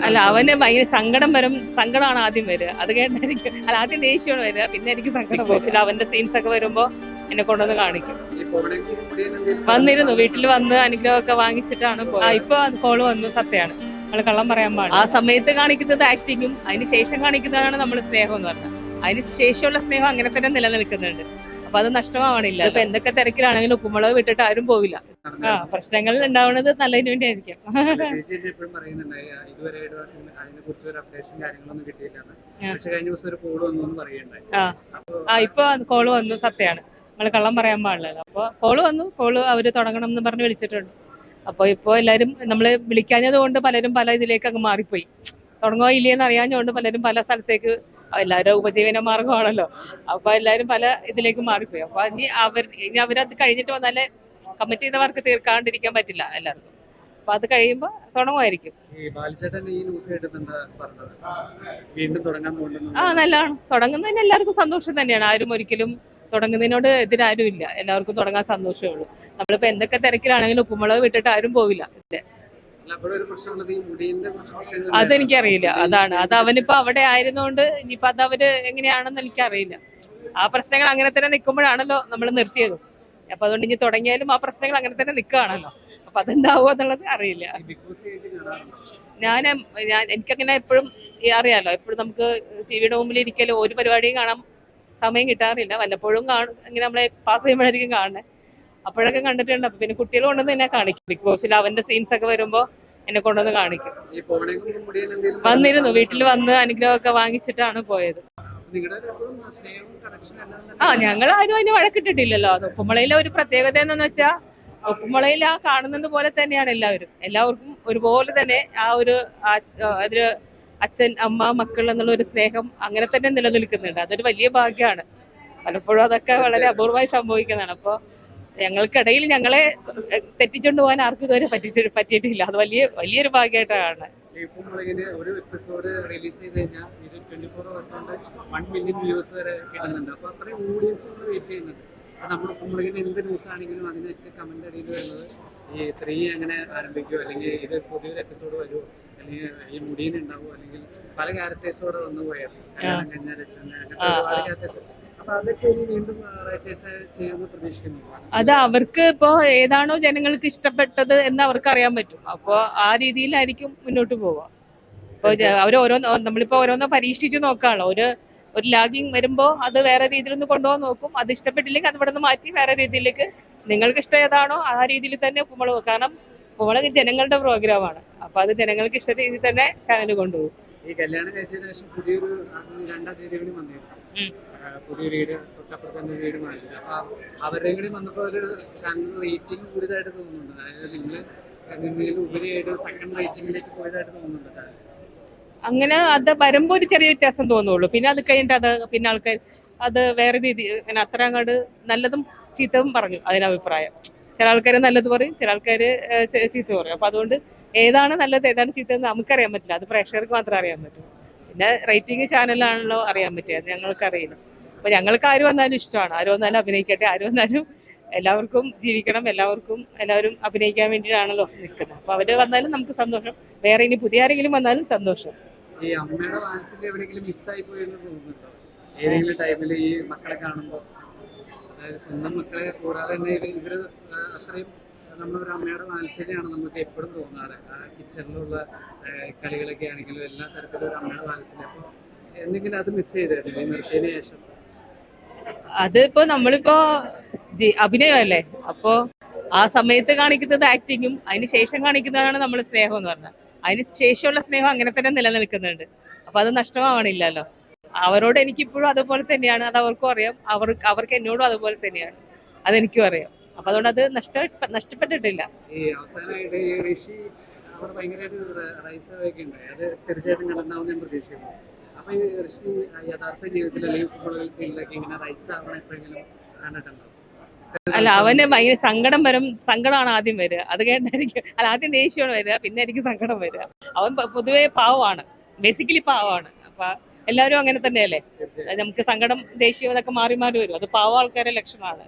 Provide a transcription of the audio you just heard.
അല്ല അവന് ഭയങ്കര സങ്കടം വരും. സങ്കടമാണ് ആദ്യം വരിക. അത് കഴിഞ്ഞായിരിക്കും അല്ല ആദ്യം ദേഷ്യമാണ് വരിക, പിന്നെ എനിക്ക് സങ്കടം വരും. അവന്റെ സീൻസ് ഒക്കെ വരുമ്പോ എന്നെ കൊണ്ടുവന്ന് കാണിക്കും. വന്നിരുന്നു, വീട്ടിൽ വന്ന് അനുഗ്രഹമൊക്കെ വാങ്ങിച്ചിട്ടാണ് ഇപ്പൊ കോള് വന്നു. സത്യമാണ്, നമ്മള് കള്ളം പറയാൻ പാടില്ല. ആ സമയത്ത് കാണിക്കുന്നത് ആക്ടിങ്ങും അതിന് ശേഷം കാണിക്കുന്നതാണ് നമ്മൾ സ്നേഹം എന്ന് പറഞ്ഞാൽ. അതിന് ശേഷമുള്ള സ്നേഹം അങ്ങനെ തന്നെ നിലനിൽക്കുന്നുണ്ട്. അപ്പൊ അത് നഷ്ടമാവണില്ല. ഇപ്പൊ എന്തൊക്കെ തിരക്കിലാണെങ്കിലും ഉപ്പുമുളക് വിട്ടിട്ട് ആരും പോവില്ല. പ്രശ്നങ്ങൾ ഉണ്ടാവുന്നത് നല്ലതിന് വേണ്ടി ആയിരിക്കും. ഇപ്പൊ കോള് വന്നു. സത്യമാണ്, നമ്മള് കള്ളം പറയാൻ പാടില്ലല്ലോ. അപ്പൊ കോള് വന്നു. അവര് തുടങ്ങണം എന്ന് പറഞ്ഞ് വിളിച്ചിട്ടുണ്ട്. അപ്പൊ ഇപ്പൊ എല്ലാരും നമ്മള് വിളിക്കാഞ്ഞത് കൊണ്ട് പലരും പല ഇതിലേക്ക് അങ്ങ് മാറിപ്പോയി. തുടങ്ങുകയോ ഇല്ലയെന്ന് അറിയാഞ്ഞുകൊണ്ട് പലരും പല സ്ഥലത്തേക്ക്, എല്ലാവരും ഉപജീവന മാർഗമാണല്ലോ. അപ്പൊ എല്ലാരും പല ഇതിലേക്ക് മാറിപ്പോയി. അപ്പൊ ഇനി അവരത് കഴിഞ്ഞിട്ട് വന്നാലേ കമ്മിറ്റ് ചെയ്ത വർക്ക് തീർക്കാണ്ടിരിക്കാൻ പറ്റില്ല എല്ലാവർക്കും. അപ്പൊ അത് കഴിയുമ്പോ തുടങ്ങുമായിരിക്കും. നല്ലതാണ്. തുടങ്ങുന്നതിന് എല്ലാവർക്കും സന്തോഷം തന്നെയാണ്. ആരും ഒരിക്കലും തുടങ്ങുന്നതിനോട് എതിരാരും ഇല്ല. എല്ലാവർക്കും തുടങ്ങാൻ സന്തോഷമേ ഉള്ളൂ. നമ്മളിപ്പോ എന്തൊക്കെ തിരക്കിലാണെങ്കിലും ഉപ്പുമുളക് വിട്ടിട്ട് ആരും പോവില്ല. അതെനിക്കറിയില്ല. അത് അവനിപ്പോ അവിടെ ആയിരുന്നോണ്ട് ഇനിയിപ്പോ അത് അവര് എങ്ങനെയാണെന്ന് എനിക്കറിയില്ല. ആ പ്രശ്നങ്ങൾ അങ്ങനെ തന്നെ നിൽക്കുമ്പോഴാണല്ലോ നമ്മൾ നിർത്തിയത്. അപ്പൊ അതുകൊണ്ട് ഇനി തുടങ്ങിയാലും ആ പ്രശ്നങ്ങൾ അങ്ങനെ തന്നെ നിൽക്കുകയാണല്ലോ. അപ്പൊ അതെന്താവുക എന്നുള്ളത് അറിയില്ല. എനിക്കങ്ങനെ എപ്പോഴും അറിയാലോ, എപ്പോഴും നമുക്ക് ടിവിയുടെ മുമ്പിൽ ഇരിക്കലോ ഒരു പരിപാടിയും കാണാൻ സമയം കിട്ടാറില്ല. വല്ലപ്പോഴും ഇങ്ങനെ നമ്മളെ പാസ് ചെയ്യുമ്പോഴായിരിക്കും കാണുന്നത്. അപ്പോഴൊക്കെ കണ്ടിട്ടുണ്ട്. അപ്പൊ പിന്നെ കുട്ടികൾ കൊണ്ടുവന്ന് എന്നെ കാണിക്കും. ബിഗ് ബോസിൽ അവന്റെ സീൻസ് ഒക്കെ വരുമ്പോ എന്നെ കൊണ്ടുവന്ന് കാണിക്കും. വന്നിരുന്നു, വീട്ടിൽ വന്ന് അനുഗ്രഹമൊക്കെ വാങ്ങിച്ചിട്ടാണ് പോയത്. ഞങ്ങൾ ആരും അതിന് വഴക്കിട്ടിട്ടില്ലല്ലോ. അത് ഉപ്പുമുളയിലെ ഒരു പ്രത്യേകത എന്നു വെച്ചാൽ ഉപ്പുമുളയിൽ ആ കാണുന്നത് പോലെ തന്നെയാണ് എല്ലാവർക്കും ഒരുപോലെ തന്നെ ആ ഒരു അതില് അച്ഛൻ അമ്മ മക്കൾ എന്നുള്ള ഒരു സ്നേഹം അങ്ങനെ തന്നെ നിലനിൽക്കുന്നുണ്ട്. അതൊരു വലിയ ഭാഗ്യമാണ്. പലപ്പോഴും അതൊക്കെ വളരെ അപൂർവമായി സംഭവിക്കുന്നതാണ്. അപ്പോൾ ഞങ്ങൾക്കിടയിൽ ഞങ്ങളെ തെറ്റിച്ചുകൊണ്ട് പോകാൻ ആർക്കും ഇതുവരെ പറ്റിയിട്ടില്ല. അത് വലിയൊരു ഭാഗ്യമായിട്ടാണ്. ഒരു എപ്പിസോഡ് റിലീസ് ചെയ്ത് കഴിഞ്ഞാൽ 24 hours കൊണ്ട് 1 million വ്യൂസ് വരെ കിട്ടുന്നുണ്ട്. അപ്പൊ അത്രയും ഓഡിയൻസ് വെയിറ്റ് ചെയ്യുന്നുണ്ട്. നമ്മൾ കുമ്പളകിന് എന്ത് ന്യൂസ് ആണെങ്കിലും അതിനൊക്കെ കമന്റ് അടിയിൽ വരുന്നത് ഈ 3 എങ്ങനെ ആരംഭിക്കുമോ, അല്ലെങ്കിൽ ഇത് പുതിയൊരു എപ്പിസോഡ് വരുമോ, അല്ലെങ്കിൽ ഈ മുടീന് ഉണ്ടാവുമോ, അല്ലെങ്കിൽ പല ക്യാരക്ടേഴ്സോടെ വന്നു പോയത് കല്യാണം കഴിഞ്ഞാൽ ഒരുപാട് ക്യാരക്ടേഴ്സ്. അപ്പൊ അതൊക്കെ ഇനി വീണ്ടും റൈറ്റേഴ്സ് ചെയ്യുമെന്ന് പ്രതീക്ഷിക്കുന്നു. അത് അവർക്ക് ഇപ്പോ ഏതാണോ ജനങ്ങൾക്ക് ഇഷ്ടപ്പെട്ടത് എന്ന് അവർക്ക് അറിയാൻ പറ്റും. അപ്പൊ ആ രീതിയിലായിരിക്കും മുന്നോട്ട് പോവുക. ഇപ്പൊ നമ്മളിപ്പോ ഓരോന്നോ പരീക്ഷിച്ച് നോക്കാണല്ലോ. ഒരു ലാഗിങ് വരുമ്പോൾ അത് വേറെ രീതിയിലൊന്ന് കൊണ്ടുപോകാൻ നോക്കും. അത് ഇഷ്ടപ്പെട്ടില്ലെങ്കിൽ അത് ഇവിടെ നിന്ന് മാറ്റി വേറെ രീതിയിലേക്ക് നിങ്ങൾക്ക് ഇഷ്ടം ഏതാണോ ആ രീതിയിൽ തന്നെ ഉപ്പുമുളക്. കാരണം ഉപ്പുമുളക് ജനങ്ങളുടെ പ്രോഗ്രാമാണ്. അപ്പൊ അത് ജനങ്ങൾക്ക് ഇഷ്ട രീതിയിൽ തന്നെ ചാനൽ കൊണ്ടുപോകും. ഈ കല്യാണം കഴിച്ചതിന് ശേഷം പുതിയൊരു 2 തീയതി വന്നിരുന്നു. പുതിയ വീട് തൊട്ടപ്പുറത്ത് തന്നെ വീട് മാറ്റി. അപ്പൊ അവരുടെ കൂടി വന്നപ്പോൾ ഒരു ചാനൽ റേറ്റിംഗ് കൂടുതലായിട്ട് തോന്നുന്നുണ്ട്. അതായത് നിങ്ങൾ ഉപരിയായിട്ട് സെക്കൻഡ് റേറ്റിംഗിലേക്ക് പോയതായിട്ട് തോന്നുന്നുണ്ട്. അങ്ങനെ അത് വരുമ്പോൾ ഒരു ചെറിയ വ്യത്യാസം തോന്നുള്ളൂ. പിന്നെ അത് കഴിഞ്ഞിട്ട് പിന്നെ ആൾക്കാർ അത് വേറെ രീതി അങ്ങനെ അത്ര അങ്ങോട്ട് നല്ലതും ചീത്തവും പറഞ്ഞു അതിനഭിപ്രായം. ചില ആൾക്കാർ നല്ലത് പറയും, ചില ആൾക്കാർ ചീത്ത പറയും. അപ്പൊ അതുകൊണ്ട് ഏതാണ് നല്ലത് ഏതാണ് ചീത്തയെന്ന് നമുക്കറിയാൻ പറ്റില്ല. അത് പ്രേക്ഷകർക്ക് മാത്രമേ അറിയാൻ പറ്റൂ. പിന്നെ റേറ്റിംഗ് ചാനലാണല്ലോ അറിയാൻ പറ്റുക. അത് ഞങ്ങൾക്കറിയില്ല. അപ്പൊ ഞങ്ങൾക്ക് ആര് വന്നാലും ഇഷ്ടമാണ്. ആര് വന്നാലും അഭിനയിക്കട്ടെ, ആര് വന്നാലും എല്ലാവർക്കും ജീവിക്കണം, എല്ലാവരും അഭിനയിക്കാൻ വേണ്ടിയിട്ടാണല്ലോ നിൽക്കുന്നത്. അപ്പൊ അവര് വന്നാലും നമുക്ക് സന്തോഷം. വേറെ ഇനി പുതിയ ആരെങ്കിലും വന്നാലും സന്തോഷം. ഈ അമ്മയുടെ മനസ്സിൽ എവിടെയെങ്കിലും മിസ്സായി പോയെന്ന് തോന്നുന്നുണ്ടോ ഏതെങ്കിലും ടൈമിൽ ഈ മക്കളെ കാണുമ്പോൾ? അതായത് സ്വന്തം മക്കളെ കൂടാതെ തന്നെ ഇവര് അത്രയും നമ്മളൊരു അമ്മയുടെ വാത്സല്യമാണ് നമുക്ക് എപ്പോഴും തോന്നാറ്. കിച്ചണിലുള്ള കളികളൊക്കെ ആണെങ്കിലും എല്ലാ തരത്തിലും ഒരു അമ്മയുടെ വാത്സല്യം. അപ്പോൾ എന്തെങ്കിലും അത് മിസ് ചെയ്തായിരുന്നു ഈ നിർത്തിയതിനു ശേഷം? അതിപ്പോ നമ്മളിപ്പോ അഭിനയമല്ലേ. അപ്പോ ആ സമയത്ത് കാണിക്കുന്നത് ആക്ടിങ്ങും അതിന് ശേഷം കാണിക്കുന്നതാണ് നമ്മൾ സ്നേഹം എന്ന് പറഞ്ഞാൽ. അതിന് ശേഷമുള്ള സ്നേഹം അങ്ങനെ തന്നെ നിലനിൽക്കുന്നുണ്ട്. അപ്പൊ അത് നഷ്ടമാവണില്ലല്ലോ. അവരോട് എനിക്കിപ്പോഴും അതുപോലെ തന്നെയാണ്. അത് അവർക്കും അറിയാം. അവർക്ക് എന്നോടും അതുപോലെ തന്നെയാണ്. അതെനിക്കും അറിയാം. അപ്പൊ അതുകൊണ്ട് അത് നഷ്ടപ്പെട്ടിട്ടില്ല. ഈ അവസാനമായിട്ട് ഈ ഋഷി അവർ ഭയങ്കരമായിട്ട് റൈസ് ഒക്കെ ഉണ്ടായി. അത് തീർച്ചയായിട്ടും കണ്ടെന്നാവും ഞാൻ പ്രതീക്ഷിക്കുന്നു. അപ്പൊ ഈ ഋഷി യഥാർത്ഥ ജീവിതത്തിൽ അല്ലെങ്കിൽ ഫുട്ബോൾ സീനിലൊക്കെ ഇങ്ങനെ റൈസ് ആവണം എപ്പോഴെങ്കിലും കണ്ടിട്ടുണ്ടോ? അല്ല അവന് ഭയങ്കര സങ്കടമാണ് ആദ്യം വരിക. അത് കഴിഞ്ഞായിരിക്കും ആദ്യം ദേഷ്യമാണ് വരിക, പിന്നെ എനിക്ക് സങ്കടം വരിക. അവൻ പൊതുവെ പാവമാണ്, ബേസിക്കലി പാവമാണ്. അപ്പൊ എല്ലാവരും അങ്ങനെ തന്നെയല്ലേ. നമുക്ക് സങ്കടം ദേഷ്യം അതൊക്കെ മാറി മാറി വരും. അത് പാവ ആൾക്കാരുടെ ലക്ഷണമാണ്.